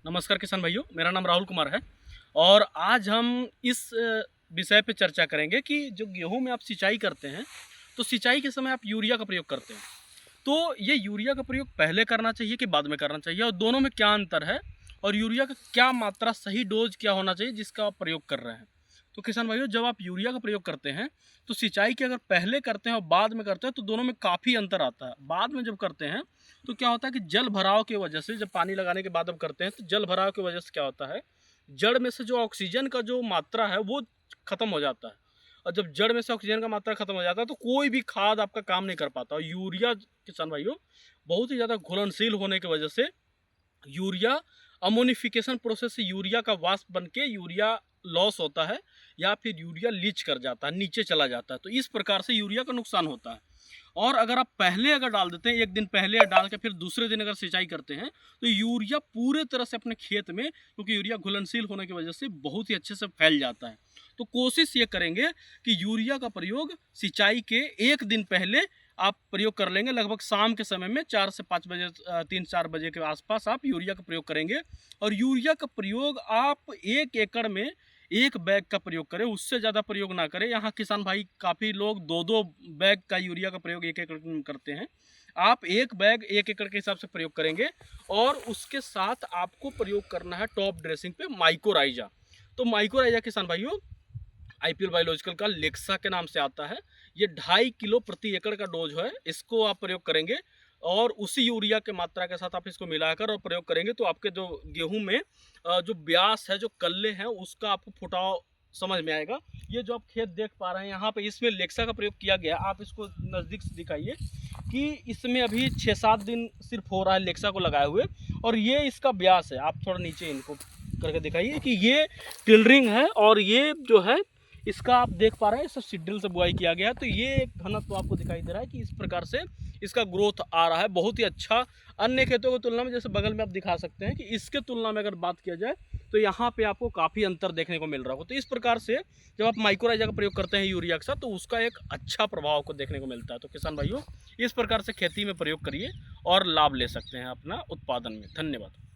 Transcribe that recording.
नमस्कार किसान भाइयों, मेरा नाम राहुल कुमार है और आज हम इस विषय पे चर्चा करेंगे कि जो गेहूं में आप सिंचाई करते हैं तो सिंचाई के समय आप यूरिया का प्रयोग करते हैं। तो ये यूरिया का प्रयोग पहले करना चाहिए कि बाद में करना चाहिए और दोनों में क्या अंतर है और यूरिया का क्या मात्रा, सही डोज क्या होना चाहिए जिसका आप प्रयोग कर रहे हैं। तो किसान भाइयों, जब आप यूरिया का प्रयोग करते हैं तो सिंचाई के अगर पहले करते हैं और बाद में करते हैं तो दोनों में काफ़ी अंतर आता है। बाद में जब करते हैं तो क्या होता है कि जल भराव की वजह से, जब पानी लगाने के बाद हम करते हैं तो जल भराव की वजह से क्या होता है, जड़ में से जो ऑक्सीजन का जो मात्रा है वो खत्म हो जाता है। और जब जड़ में से ऑक्सीजन का मात्रा खत्म हो जाता है तो कोई भी खाद आपका काम नहीं कर पाता। और यूरिया किसान भाइयों बहुत ही ज़्यादा घुलनशील होने की वजह से यूरिया अमोनिफिकेशन प्रोसेस से यूरिया का वाष्प बन के यूरिया लॉस होता है या फिर यूरिया लीच कर जाता है, नीचे चला जाता है। तो इस प्रकार से यूरिया का नुकसान होता है। और अगर आप पहले अगर डाल देते हैं, एक दिन पहले डाल के फिर दूसरे दिन अगर सिंचाई करते हैं तो यूरिया पूरे तरह से अपने खेत में, क्योंकि यूरिया घुलनशील होने की वजह से बहुत ही अच्छे से फैल जाता है। तो कोशिश ये करेंगे कि यूरिया का प्रयोग सिंचाई के एक दिन पहले आप प्रयोग कर लेंगे। लगभग शाम के समय में 4 से 5 बजे, 3-4 बजे के आसपास आप यूरिया का प्रयोग करेंगे। और यूरिया का प्रयोग आप 1 एकड़ में 1 बैग का प्रयोग करें, उससे ज़्यादा प्रयोग ना करें। यहाँ किसान भाई काफ़ी लोग 2-2 बैग का यूरिया का प्रयोग 1 एकड़ में करते हैं। आप 1 बैग 1 एकड़ के हिसाब से प्रयोग करेंगे और उसके साथ आपको प्रयोग करना है टॉप ड्रेसिंग पे माइकोराइजा। तो माइकोराइजा किसान भाइयों आईपीएल बायोलॉजिकल का लेक्सा के नाम से आता है। ये 2.5 किलो प्रति एकड़ का डोज है, इसको आप प्रयोग करेंगे और उसी यूरिया के मात्रा के साथ आप इसको मिलाकर और प्रयोग करेंगे तो आपके जो गेहूं में जो ब्यास है, जो कल्ले हैं, उसका आपको फुटाव समझ में आएगा। ये जो आप खेत देख पा रहे हैं यहाँ पे, इसमें लेक्सा का प्रयोग किया गया। आप इसको नज़दीक से दिखाइए कि इसमें अभी 6-7 दिन सिर्फ हो रहा है लेक्सा को लगाए हुए और ये इसका ब्यास है। आप थोड़ा नीचे इनको करके दिखाइए कि ये टिलरिंग है और ये जो है इसका आप देख पा रहे हैं, सब सीड्रिल से बुआई किया गया है। तो ये एक घनत्व आपको दिखाई दे रहा है कि इस प्रकार से इसका ग्रोथ आ रहा है, बहुत ही अच्छा। अन्य खेतों की तुलना में, जैसे बगल में आप दिखा सकते हैं कि इसके तुलना में अगर बात किया जाए तो यहाँ पे आपको काफ़ी अंतर देखने को मिल रहा होगा। तो इस प्रकार से जब आप माइक्रोराइजा का प्रयोग करते हैं यूरिया के साथ तो उसका एक अच्छा प्रभाव को देखने को मिलता है। तो किसान भाइयों, इस प्रकार से खेती में प्रयोग करिए और लाभ ले सकते हैं अपना उत्पादन में। धन्यवाद।